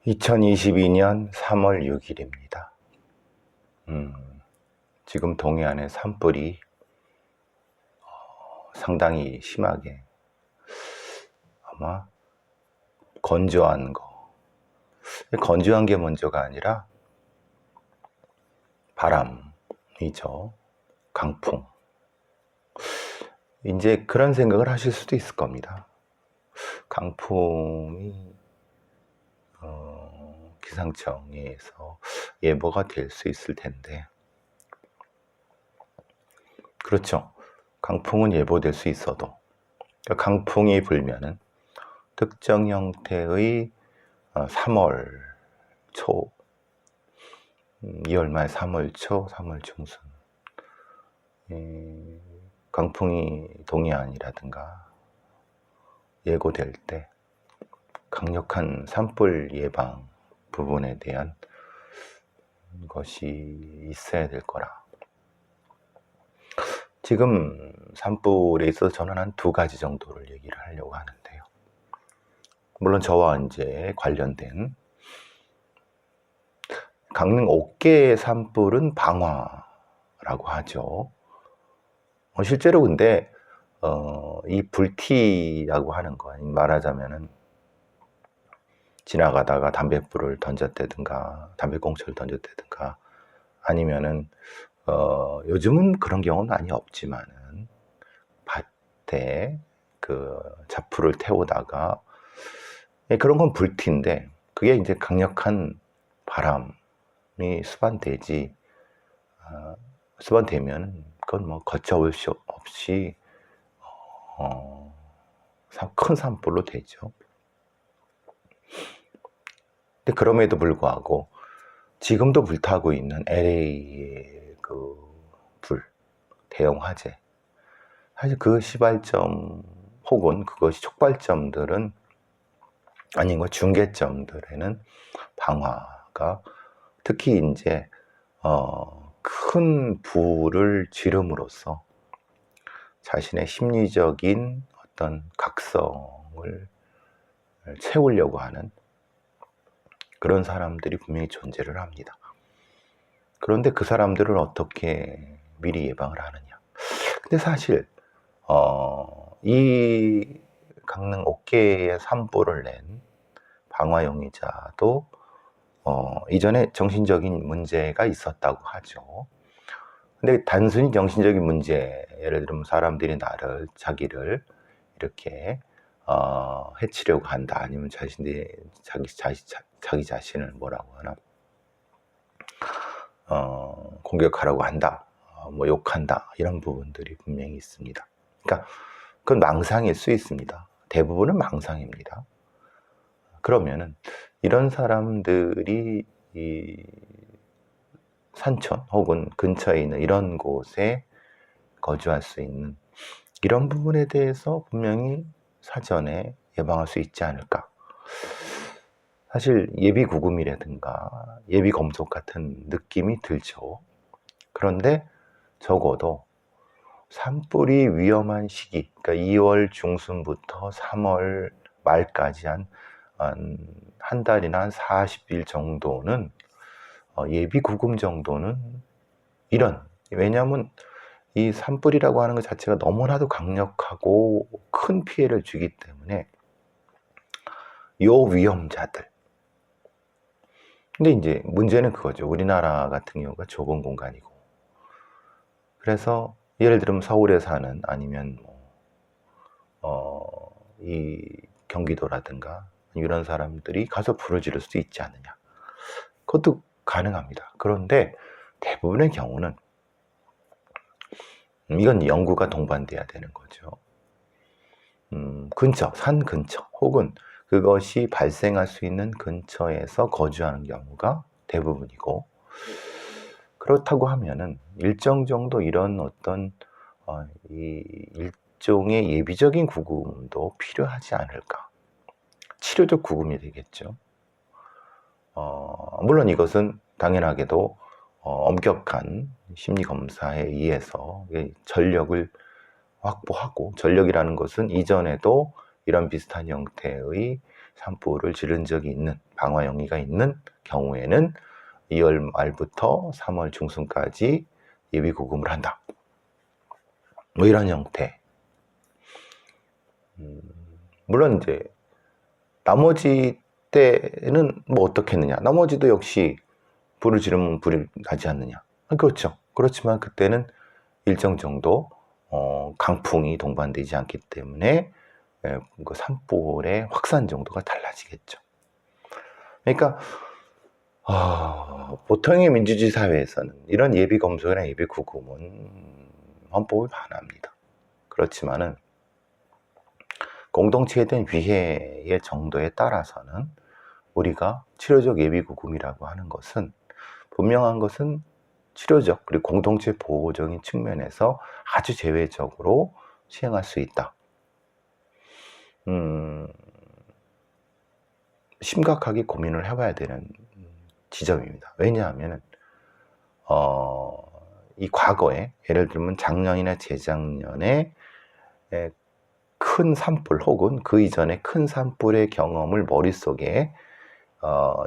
2022년 3월 6일입니다. 지금 동해안에 산불이 상당히 심하게 아마 건조한 게 먼저가 아니라 바람이죠. 강풍. 이제 그런 생각을 하실 수도 있을 겁니다. 강풍이 기상청에서 예보가 될 수 있을 텐데, 그렇죠. 강풍은 예보될 수 있어도 강풍이 불면은 특정 형태의 3월 초, 2월 말 3월 초, 3월 중순 강풍이 동해안이라든가 예고될 때 강력한 산불 예방 부분에 대한 것이 있어야 될 거라. 지금 산불에 있어서 저는 한 2가지 정도를 얘기를 하려고 하는데요. 물론 저와 이제 관련된 강릉 옥계의 산불은 방화라고 하죠. 실제로 근데 이 불티라고 하는 거, 말하자면은 지나가다가 담뱃불을 던졌다든가 담배꽁초를 던졌다든가 아니면은 요즘은 그런 경우는 많이 없지만은 밭에 그 잡풀을 태우다가 그런 건 불티인데, 그게 이제 강력한 바람이 수반되면 그건 뭐 걷잡을 수 없이 큰 산불로 되죠. 근데 그럼에도 불구하고 지금도 불타고 있는 LA의 그 대형 화재, 사실 그 시발점 혹은 그것이 촉발점들은 아닌 것 중계점들에는 방화가 특히 이제 큰 불을 지름으로써 자신의 심리적인 어떤 각성을 채우려고 하는 그런 사람들이 분명히 존재를 합니다. 그런데 그 사람들을 어떻게 미리 예방을 하느냐. 근데 사실 이 강릉 옥계의 산불을 낸 방화용의자도 이전에 정신적인 문제가 있었다고 하죠. 근데 단순히 정신적인 문제, 예를 들면 사람들이 자기를 이렇게 해치려고 한다, 아니면 자기 자신을 뭐라고 하나 공격하려고 한다, 뭐 욕한다, 이런 부분들이 분명히 있습니다. 그러니까 그건 망상일 수 있습니다. 대부분은 망상입니다. 그러면은 이런 사람들이 이 산천 혹은 근처에 있는 이런 곳에 거주할 수 있는 이런 부분에 대해서 분명히 사전에 예방할 수 있지 않을까. 사실 예비구금이라든가 예비검속 같은 느낌이 들죠. 그런데 적어도 산불이 위험한 시기, 그러니까 2월 중순부터 3월 말까지 한 달이나 한 40일 정도는 예비구금 정도는 왜냐하면 이 산불이라고 하는 것 자체가 너무나도 강력하고 큰 피해를 주기 때문에 요 위험자들. 근데 이제 문제는 그거죠. 우리나라 같은 경우가 좁은 공간이고, 그래서 예를 들면 서울에 사는, 아니면 이 경기도라든가 이런 사람들이 가서 불을 지를 수도 있지 않느냐. 그것도 가능합니다. 그런데 대부분의 경우는 이건 연구가 동반돼야 되는 거죠. 산 근처 혹은 그것이 발생할 수 있는 근처에서 거주하는 경우가 대부분이고, 그렇다고 하면은 일정 정도 이런 어떤 이 일종의 예비적인 구금도 필요하지 않을까. 치료적 구금이 되겠죠. 물론 이것은 당연하게도 엄격한 심리검사에 의해서 전력을 확보하고, 전력이라는 것은 이전에도 이런 비슷한 형태의 산불을 지른 적이 있는 방화 용의가 있는 경우에는 2월 말부터 3월 중순까지 예비 구금을 한다. 뭐 이런 형태. 물론 이제 나머지 때는 뭐 어떻게 했느냐. 나머지도 역시 불을 지르면 불이 나지 않느냐. 그렇죠. 그렇지만 그때는 일정 정도 강풍이 동반되지 않기 때문에 그 산불의 확산 정도가 달라지겠죠. 그러니까 보통의 민주주의 사회에서는 이런 예비 검소나 예비 구금은 헌법을 반합니다. 그렇지만은 공동체에 대한 위해의 정도에 따라서는 우리가 치료적 예비 구금이라고 하는 것은 분명한 것은 치료적 그리고 공동체 보호적인 측면에서 아주 제외적으로 시행할 수 있다. 심각하게 고민을 해봐야 되는 지점입니다. 왜냐하면 이 과거에 예를 들면 작년이나 재작년에 큰 산불 혹은 그 이전에 큰 산불의 경험을 머릿속에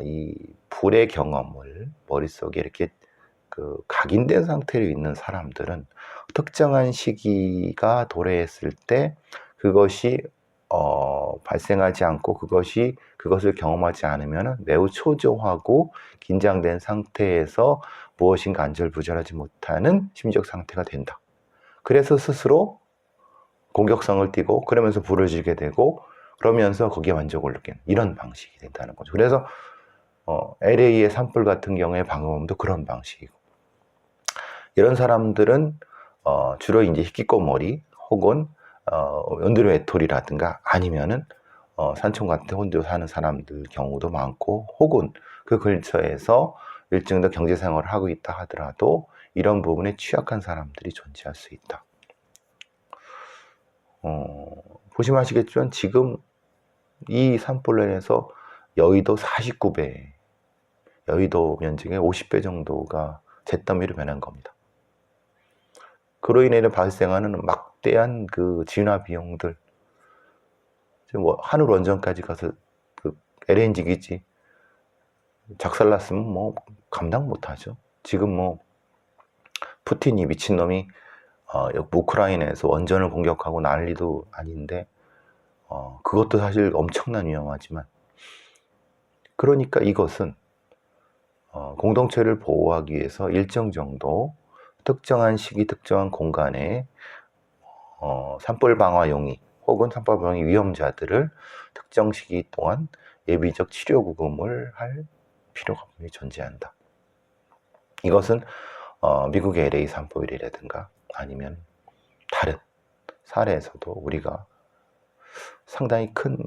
이 불의 경험을 머릿속에 이렇게 각인된 상태로 있는 사람들은 특정한 시기가 도래했을 때 그것이 발생하지 않고 그것을 경험하지 않으면 매우 초조하고 긴장된 상태에서 무엇인가 안절부절하지 못하는 심리적 상태가 된다. 그래서 스스로 공격성을 띠고 그러면서 불을 지르게 되고 그러면서 거기에 만족을 느끼는 이런 방식이 된다는 거죠. 그래서 LA의 산불 같은 경우에 방어범도 그런 방식이고 이런 사람들은 주로 이제 히키코모리 혹은 연두리 외톨이라든가 아니면은 산촌 같은 데 혼자 사는 사람들 경우도 많고 혹은 그 근처에서 일정 더 경제생활을 하고 있다 하더라도 이런 부분에 취약한 사람들이 존재할 수 있다. 보시면 아시겠지만 지금 이 산불로 인해서 여의도 49배, 여의도 면적의 50배 정도가 잿더미로 변한 겁니다. 그로 인해 발생하는 막대한 그 진화 비용들, 뭐 하늘 원전까지 가서 그 LNG 기지 작살났으면 뭐 감당 못하죠. 지금 뭐 푸틴이 미친놈이 우크라이나에서 원전을 공격하고 난리도 아닌데 그것도 사실 엄청난 위험하지만 그러니까 이것은 공동체를 보호하기 위해서 일정 정도 특정한 시기 특정한 공간에 산불 방화 용의 혹은 산불 방화 위험자들을 특정 시기 동안 예비적 치료 구금을 할 필요가 존재한다. 이것은 미국의 LA 산불이라든가 아니면 다른 사례에서도 우리가 상당히 큰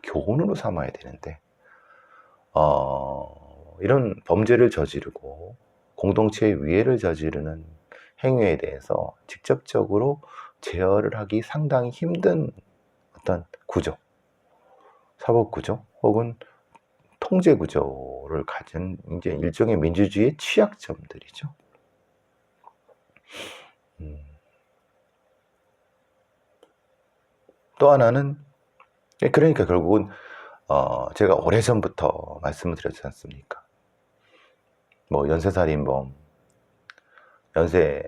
교훈으로 삼아야 되는데 이런 범죄를 저지르고 공동체의 위해를 저지르는 행위에 대해서 직접적으로 제어를 하기 상당히 힘든 어떤 구조, 사법구조 혹은 통제구조를 가진 이제 일종의 민주주의의 취약점들이죠. 또 하나는 그러니까 결국은 제가 오래전부터 말씀을 드렸지 않습니까? 뭐 연쇄살인범, 연쇄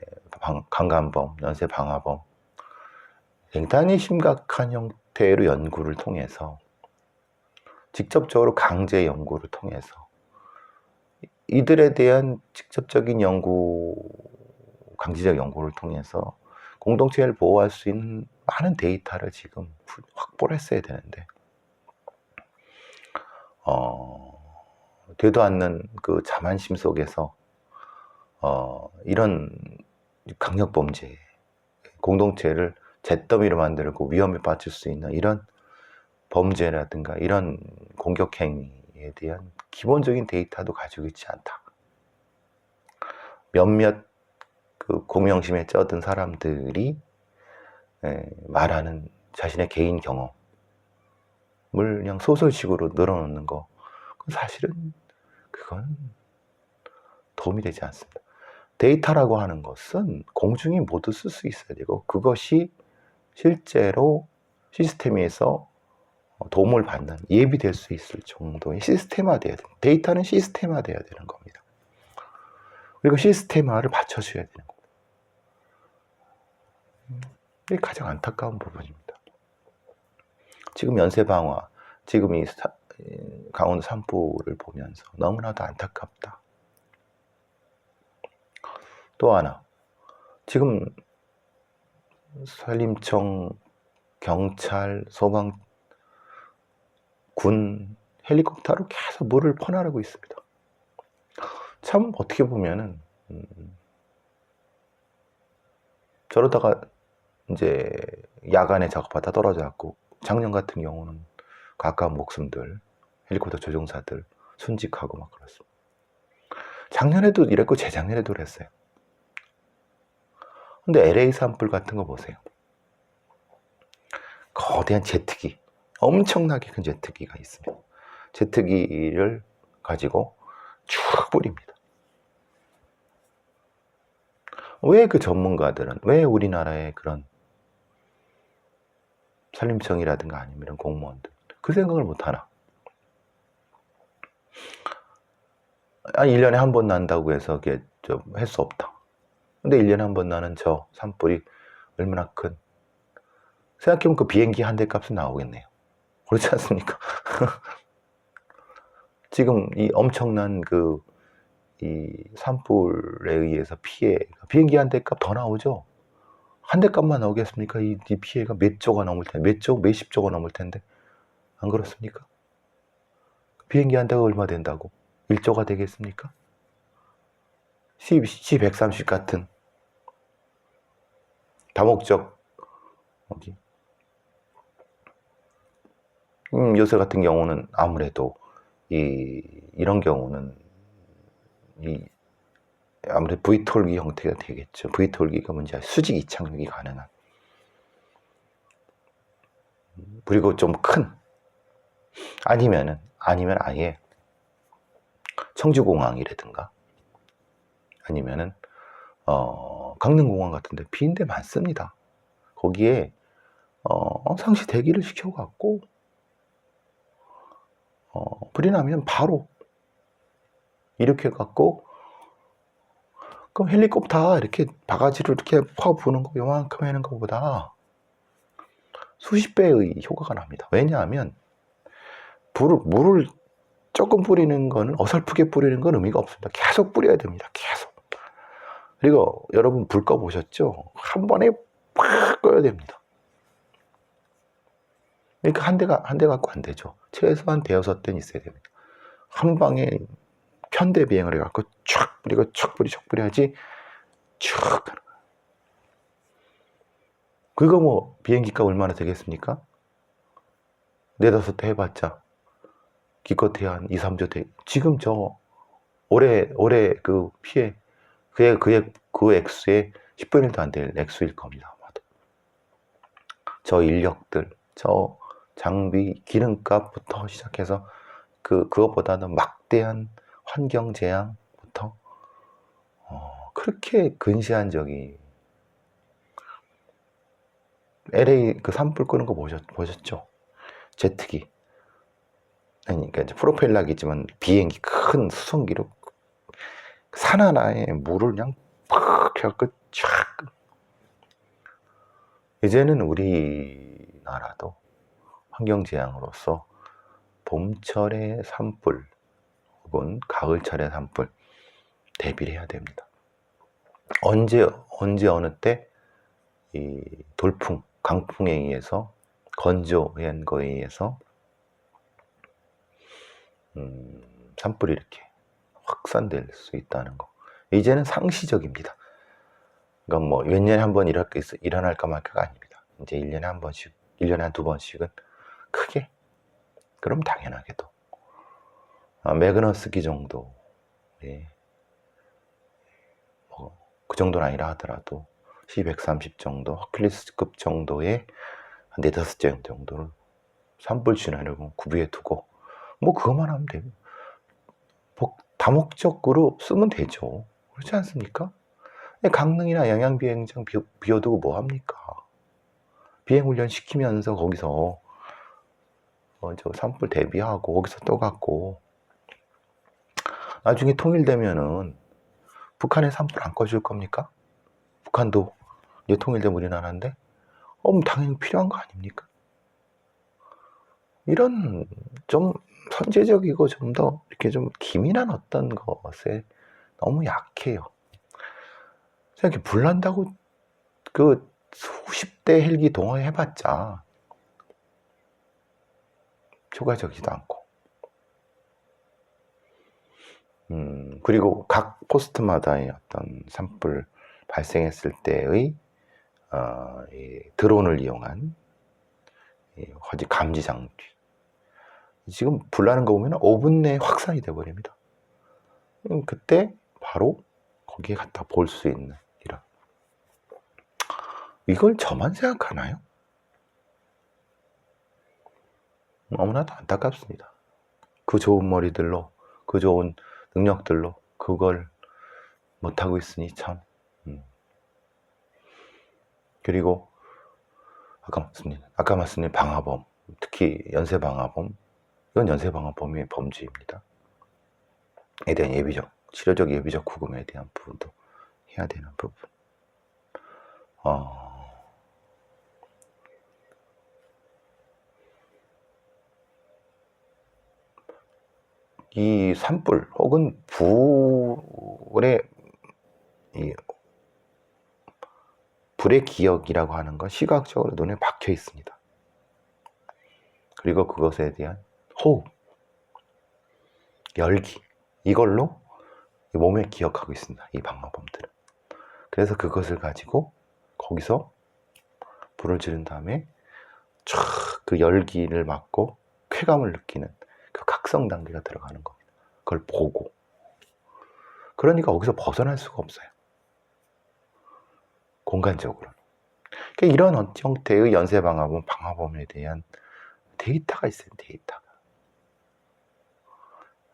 강간범, 연쇄 방화범 굉장히 심각한 형태로 연구를 통해서 직접적으로 강제 연구를 통해서 이들에 대한 직접적인 연구, 강제적 연구를 통해서 공동체를 보호할 수 있는 많은 데이터를 지금 확보를 했어야 되는데 되도 않는 그 자만심 속에서 이런 강력범죄, 공동체를 잿더미로 만들고 위험에 빠질 수 있는 이런 범죄라든가 이런 공격 행위에 대한 기본적인 데이터도 가지고 있지 않다. 몇몇 그 공명심에 쩌든 사람들이 말하는 자신의 개인 경험을 그냥 소설식으로 늘어놓는 거, 사실은 그건 도움이 되지 않습니다. 데이터라고 하는 것은 공중이 모두 쓸 수 있어야 되고 그것이 실제로 시스템에서 도움을 받는, 예비될 수 있을 정도의 시스템화돼야 돼요. 데이터는 시스템화돼야 되는 겁니다. 그리고 시스템화를 받쳐줘야 되는 겁니다. 이게 가장 안타까운 부분입니다. 지금 연쇄방화, 지금 이 강원 산불을 보면서 너무나도 안타깝다. 또 하나, 지금 산림청, 경찰, 소방, 군, 헬리콥터로 계속 물을 퍼나르고 있습니다. 참 어떻게 보면은 저러다가 이제 야간에 작업하다 떨어져갖고 작년 같은 경우는 가까운 목숨들, 헬리콥터 조종사들 순직하고 막 그렇습니다. 작년에도 이랬고 재작년에도 그랬어요. 근데 LA 산불 같은 거 보세요. 거대한 제트기, 엄청나게 큰 제트기가 있습니다. 제트기를 가지고 쭉 뿌립니다. 왜 그 전문가들은, 왜 우리나라의 그런 산림청이라든가 아니면 이런 공무원들 그 생각을 못하나? 1년에 한 번 난다고 해서 그게 할 수 없다. 근데 1년에 한 번 나는 저 산불이 얼마나 큰, 생각해보면 그 비행기 한 대 값은 나오겠네요. 그렇지 않습니까? 지금 이 엄청난 이 산불에 의해서 피해, 비행기 한 대 값 더 나오죠? 한 대 값만 나오겠습니까? 이 피해가 몇 조가 넘을 텐데, 몇십 조가 넘을 텐데. 안 그렇습니까? 비행기 한 대가 얼마 된다고? 1조가 되겠습니까? C-130 같은 다목적, 요새 같은 경우는 아무래도 이런 경우는 아무래도 V톨기 형태가 되겠죠. V톨기가 뭔지 수직 이착륙이 가능한, 그리고 좀 큰, 아니면 아예 청주공항이라든가 아니면은 강릉공항 같은데 빈 데 많습니다. 거기에 상시 대기를 시켜갖고 불이 나면 바로 이렇게 갖고, 그럼 헬리콥터 이렇게 바가지로 이렇게 퍼 부는 거 요만큼 하는 것보다 수십 배의 효과가 납니다. 왜냐하면 물을 조금 뿌리는 거는, 어설프게 뿌리는 건 의미가 없습니다. 계속 뿌려야 됩니다. 계속. 그리고 여러분 불 꺼 보셨죠? 한 번에 팍 꺼야 됩니다. 그러니까 한 대 갖고 안 되죠. 최소한 대여섯 대는 있어야 됩니다. 한 방에 편대 비행을 해갖고 촥 뿌리고 촥 뿌려야지 촥 하는 거예요. 그거 뭐 비행기값 얼마나 되겠습니까? 4-5대 해봤자 기껏해야 한 2-3조 대. 지금 저 올해 그 피해 그 액수의 10분의 1도 안 될 액수일 겁니다. 아마도. 저 인력들, 저 장비, 기름값부터 시작해서 그것보다는 막대한 환경 재앙부터 그렇게 근시한 적이, LA 그 산불 끄는 거 보셨죠? 제트기. 그러니까 이제 프로펠러기지만 비행기, 큰 수송기로 산 하나에 물을 그냥 팍 해갖고 쫙. 이제는 우리나라도 환경재앙으로서 봄철의 산불 혹은 가을철의 산불 대비를 해야 됩니다. 언제 어느 때 이 돌풍, 강풍에 의해서, 건조한 거에 의해서 산불이 이렇게 확산될 수 있다는 거. 이제는 상시적입니다. 그러니까 뭐 몇 년에 한 번 일어날까 말까가 아닙니다. 이제 1년에 한 번씩, 1년에 한 2번씩은 크게, 그럼 당연하게도 매그너스기 정도, 그 정도는 아니라 하더라도 C-130 정도, 허큘리스급 정도의 한 4-5개 정도를 산불 진화를 구비해 두고 뭐 그것만 하면 돼요. 다목적으로 쓰면 되죠. 그렇지 않습니까? 강릉이나 양양비행장 비워두고 뭐 합니까? 비행훈련 시키면서 거기서 저 산불 대비하고 거기서 떠갖고 나중에 통일되면은 북한에 산불 안 꺼줄 겁니까? 북한도 이제 통일된 우리나라인데 당연히 필요한 거 아닙니까? 이런 좀 선제적이고 좀 더 이렇게 좀 기민한 어떤 것에 너무 약해요. 이렇게 불난다고 그 수십 대 헬기 동원해봤자 효과적이지도 않고. 그리고 각 포스트마다의 어떤 산불 발생했을 때의 이 드론을 이용한 화재 감지 장비. 지금 불나는 거 보면 5분 내에 확산이 돼버립니다. 그때 바로 거기에 갖다 볼 수 있는 이런. 이걸 저만 생각하나요? 너무나도 안타깝습니다. 그 좋은 머리들로, 그 좋은 능력들로 그걸 못하고 있으니 참. 그리고 아까 말씀드린 방화범, 특히 연쇄방화범, 이건 연쇄방화범의 범죄입니다. 에 대한 예비적, 치료적 예비적 구금에 대한 부분도 해야 되는 부분. 이 산불 혹은 불의 불의 기억이라고 하는 건 시각적으로 눈에 박혀 있습니다. 그리고 그것에 대한 호흡, 열기, 이걸로 몸에 기억하고 있습니다. 이 방화범들은. 그래서 그것을 가지고 거기서 불을 지른 다음에 촥 그 열기를 맡고 쾌감을 느끼는 그 각성 단계가 들어가는 겁니다. 그걸 보고. 그러니까 거기서 벗어날 수가 없어요. 공간적으로. 그러니까 이런 형태의 연쇄방화범, 방화범에 대한 데이터가 있어요. 데이터가.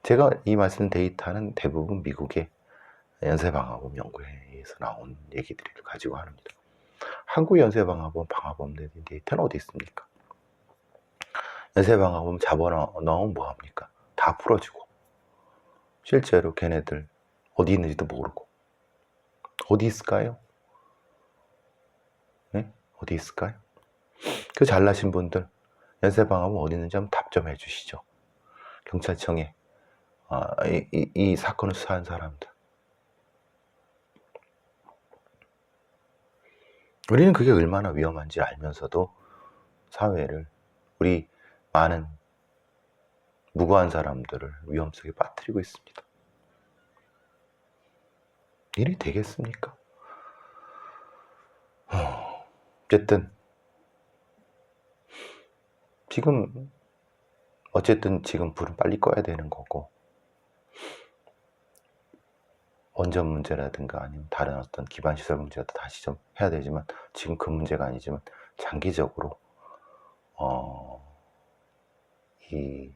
제가 이 말씀 데이터는 대부분 미국의 연쇄방화범 연구회에서 나온 얘기들을 가지고 합니다. 한국 연쇄방화범, 방화범에 대한 데이터는 어디 있습니까? 연쇄방화범 잡아넣으면 뭐합니까? 다 풀어주고 실제로 걔네들 어디 있는지도 모르고. 어디 있을까요? 네? 어디 있을까요? 그 잘나신 분들 연쇄방화범 어디 있는지 한번 답 좀 해주시죠. 경찰청에 이 사건을 수사한 사람들. 우리는 그게 얼마나 위험한지 알면서도 사회를, 우리 많은 무고한 사람들을 위험 속에 빠뜨리고 있습니다. 일이 되겠습니까? 어쨌든 지금 불은 빨리 꺼야 되는 거고, 원전 문제라든가 아니면 다른 어떤 기반시설 문제도 다시 좀 해야 되지만 지금 그 문제가 아니지만 장기적으로 이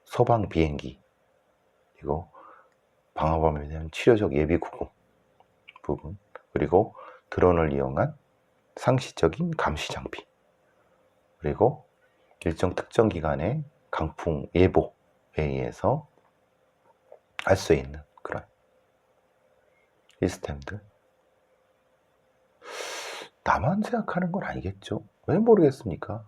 소방 비행기 그리고 방화범에 대한 치료적 예비 구금 부분, 그리고 드론을 이용한 상시적인 감시 장비, 그리고 일정 특정 기간의 강풍 예보에 의해서 할 수 있는 그런 시스템들. 나만 생각하는 건 아니겠죠? 왜 모르겠습니까?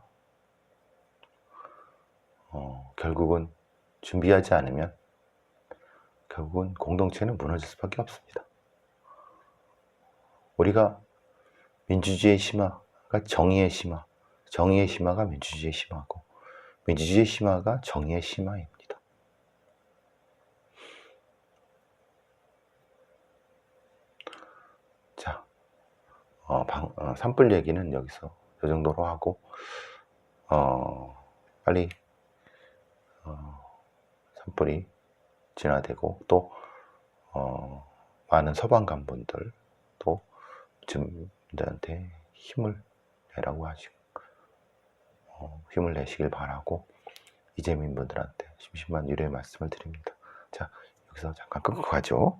결국은 준비하지 않으면 결국은 공동체는 무너질 수밖에 없습니다. 우리가 민주주의의 심화가 정의의 심화, 정의의 심화가 민주주의의 심화고, 민주주의의 심화가 정의의 심화입니다. 자, 산불 얘기는 여기서 이 정도로 하고, 빨리 산불이 진화되고 또 많은 소방관분들 또 주민들한테 힘을 내라고 하시고 힘을 내시길 바라고 이재민 분들한테 심심한 위로의 말씀을 드립니다. 자, 여기서 잠깐 끊고 가죠.